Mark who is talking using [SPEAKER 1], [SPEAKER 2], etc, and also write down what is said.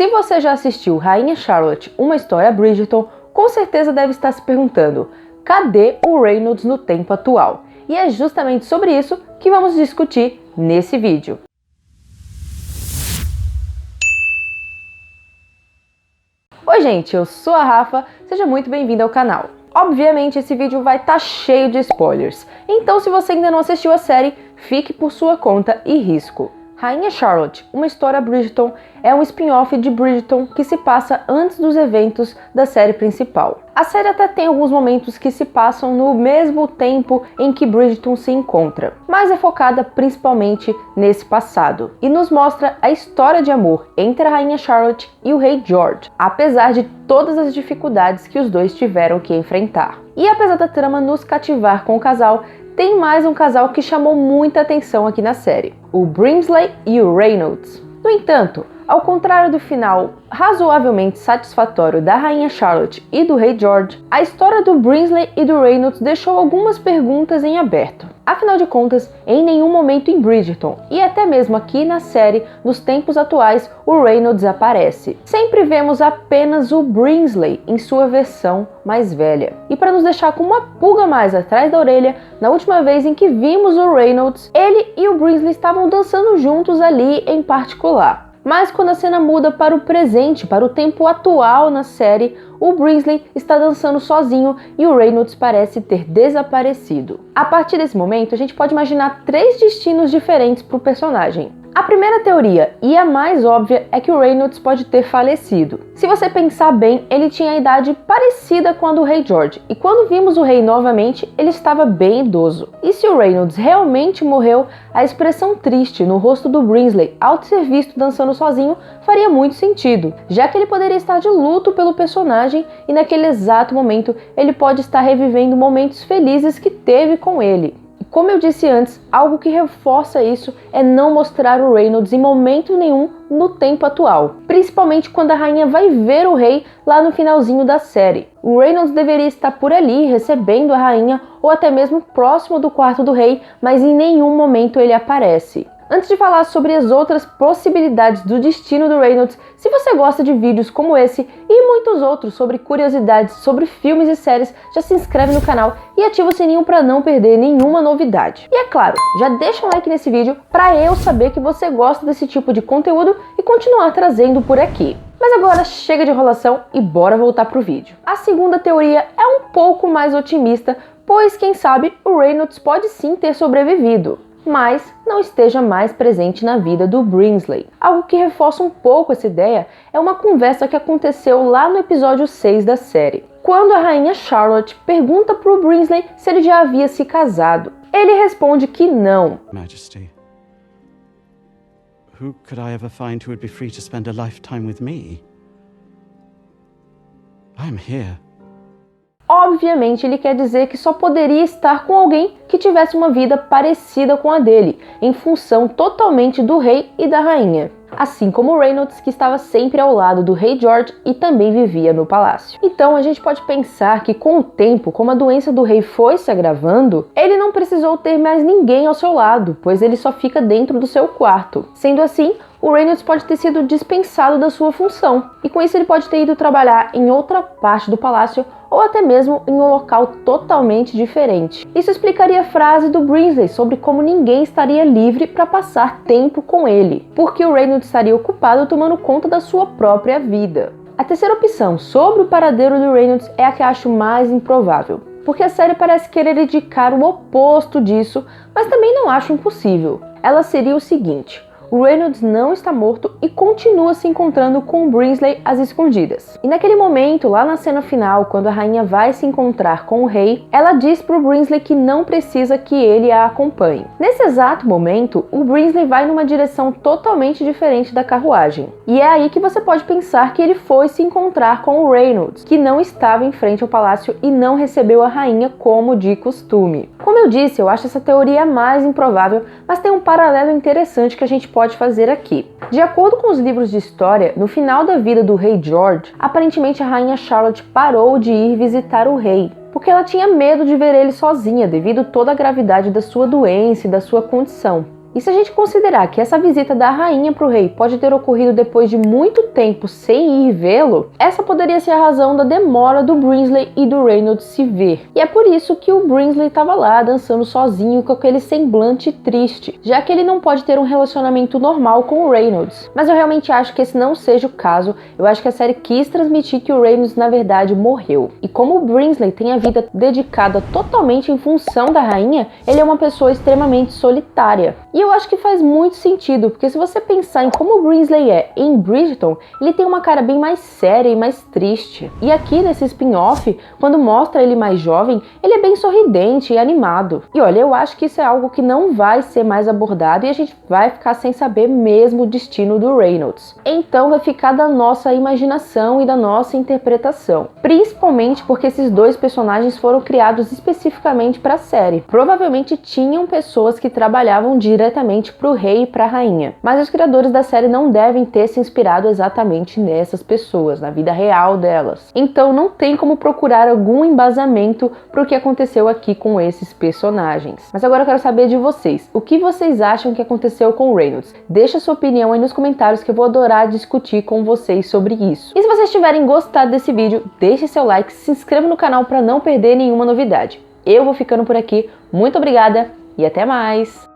[SPEAKER 1] Se você já assistiu Rainha Charlotte, Uma História Bridgerton, com certeza deve estar se perguntando: cadê o Reynolds no tempo atual? E é justamente sobre isso que vamos discutir nesse vídeo. Oi gente, eu sou a Rafa, seja muito bem-vindo ao canal. Obviamente esse vídeo vai estar cheio de spoilers, então se você ainda não assistiu a série, fique por sua conta e risco. Rainha Charlotte, Uma História Bridgerton é um spin-off de Bridgerton que se passa antes dos eventos da série principal. A série até tem alguns momentos que se passam no mesmo tempo em que Bridgerton se encontra, mas é focada principalmente nesse passado e nos mostra a história de amor entre a Rainha Charlotte e o Rei George, apesar de todas as dificuldades que os dois tiveram que enfrentar. E apesar da trama nos cativar com o casal, tem mais um casal que chamou muita atenção aqui na série: o Brinsley e o Reynolds. No entanto, ao contrário do final razoavelmente satisfatório da Rainha Charlotte e do Rei George, a história do Brinsley e do Reynolds deixou algumas perguntas em aberto. Afinal de contas, em nenhum momento em Bridgerton, e até mesmo aqui na série, nos tempos atuais, o Reynolds aparece. Sempre vemos apenas o Brinsley em sua versão mais velha. E para nos deixar com uma pulga mais atrás da orelha, na última vez em que vimos o Reynolds, ele e o Brinsley estavam dançando juntos ali em particular. Mas quando a cena muda para o presente, para o tempo atual na série, o Brinsley está dançando sozinho e o Reynolds parece ter desaparecido. A partir desse momento, a gente pode imaginar 3 destinos diferentes para o personagem. A primeira teoria, e a mais óbvia, é que o Reynolds pode ter falecido. Se você pensar bem, ele tinha a idade parecida com a do Rei George, e quando vimos o rei novamente, ele estava bem idoso. E se o Reynolds realmente morreu, a expressão triste no rosto do Brinsley ao ser visto dançando sozinho faria muito sentido, já que ele poderia estar de luto pelo personagem e naquele exato momento ele pode estar revivendo momentos felizes que teve com ele. Como eu disse antes, algo que reforça isso é não mostrar o Reynolds em momento nenhum no tempo atual, principalmente quando a rainha vai ver o rei lá no finalzinho da série. O Reynolds deveria estar por ali recebendo a rainha ou até mesmo próximo do quarto do rei, mas em nenhum momento ele aparece. Antes de falar sobre as outras possibilidades do destino do Reynolds, se você gosta de vídeos como esse e muitos outros sobre curiosidades sobre filmes e séries, já se inscreve no canal e ativa o sininho para não perder nenhuma novidade. E é claro, já deixa um like nesse vídeo para eu saber que você gosta desse tipo de conteúdo e continuar trazendo por aqui. Mas agora chega de enrolação e bora voltar pro vídeo. A segunda teoria é um pouco mais otimista, pois quem sabe o Reynolds pode sim ter sobrevivido, mas não esteja mais presente na vida do Brinsley. Algo que reforça um pouco essa ideia é uma conversa que aconteceu lá no episódio 6 da série, quando a Rainha Charlotte pergunta para o Brinsley se ele já havia se casado. Ele responde que não.
[SPEAKER 2] Majesty, who could I ever find who would be free to spend a lifetime with me? I'm here.
[SPEAKER 1] Obviamente, ele quer dizer que só poderia estar com alguém que tivesse uma vida parecida com a dele, em função totalmente do rei e da rainha. Assim como o Reynolds, que estava sempre ao lado do Rei George e também vivia no palácio. Então a gente pode pensar que com o tempo, como a doença do rei foi se agravando, ele não precisou ter mais ninguém ao seu lado, pois ele só fica dentro do seu quarto. Sendo assim, o Reynolds pode ter sido dispensado da sua função, e com isso ele pode ter ido trabalhar em outra parte do palácio ou até mesmo em um local totalmente diferente. Isso explicaria a frase do Brinsley sobre como ninguém estaria livre para passar tempo com ele, porque o Reynolds estaria ocupado tomando conta da sua própria vida. A terceira opção sobre o paradeiro do Reynolds é a que acho mais improvável, porque a série parece querer indicar o oposto disso, mas também não acho impossível. Ela seria o seguinte: o Reynolds não está morto e continua se encontrando com o Brinsley às escondidas. E naquele momento, lá na cena final, quando a rainha vai se encontrar com o rei, ela diz para o Brinsley que não precisa que ele a acompanhe. Nesse exato momento, o Brinsley vai numa direção totalmente diferente da carruagem. E é aí que você pode pensar que ele foi se encontrar com o Reynolds, que não estava em frente ao palácio e não recebeu a rainha como de costume. Como eu disse, eu acho essa teoria mais improvável, mas tem um paralelo interessante que a gente pode fazer aqui. De acordo com os livros de história, no final da vida do Rei George, aparentemente a Rainha Charlotte parou de ir visitar o rei, porque ela tinha medo de ver ele sozinha devido a toda a gravidade da sua doença e da sua condição. E se a gente considerar que essa visita da rainha para o rei pode ter ocorrido depois de muito tempo sem ir vê-lo, essa poderia ser a razão da demora do Brinsley e do Reynolds se ver. E é por isso que o Brinsley estava lá dançando sozinho com aquele semblante triste, já que ele não pode ter um relacionamento normal com o Reynolds. Mas eu realmente acho que esse não seja o caso. Eu acho que a série quis transmitir que o Reynolds na verdade morreu. E como o Brinsley tem a vida dedicada totalmente em função da rainha, ele é uma pessoa extremamente solitária. E eu acho que faz muito sentido, porque se você pensar em como o Brinsley é em Bridgerton, ele tem uma cara bem mais séria e mais triste. E aqui nesse spin-off, quando mostra ele mais jovem, ele é bem sorridente e animado. E olha, eu acho que isso é algo que não vai ser mais abordado e a gente vai ficar sem saber mesmo o destino do Reynolds. Então vai ficar da nossa imaginação e da nossa interpretação. Principalmente porque esses dois personagens foram criados especificamente para a série. Provavelmente tinham pessoas que trabalhavam diretamente para o rei e para a rainha, mas os criadores da série não devem ter se inspirado exatamente nessas pessoas, na vida real delas. Então não tem como procurar algum embasamento para o que aconteceu aqui com esses personagens. Mas agora eu quero saber de vocês. O que vocês acham que aconteceu com o Reynolds? Deixa sua opinião aí nos comentários que eu vou adorar discutir com vocês sobre isso. E se vocês tiverem gostado desse vídeo, deixe seu like, se inscreva no canal para não perder nenhuma novidade. Eu vou ficando por aqui. Muito obrigada e até mais!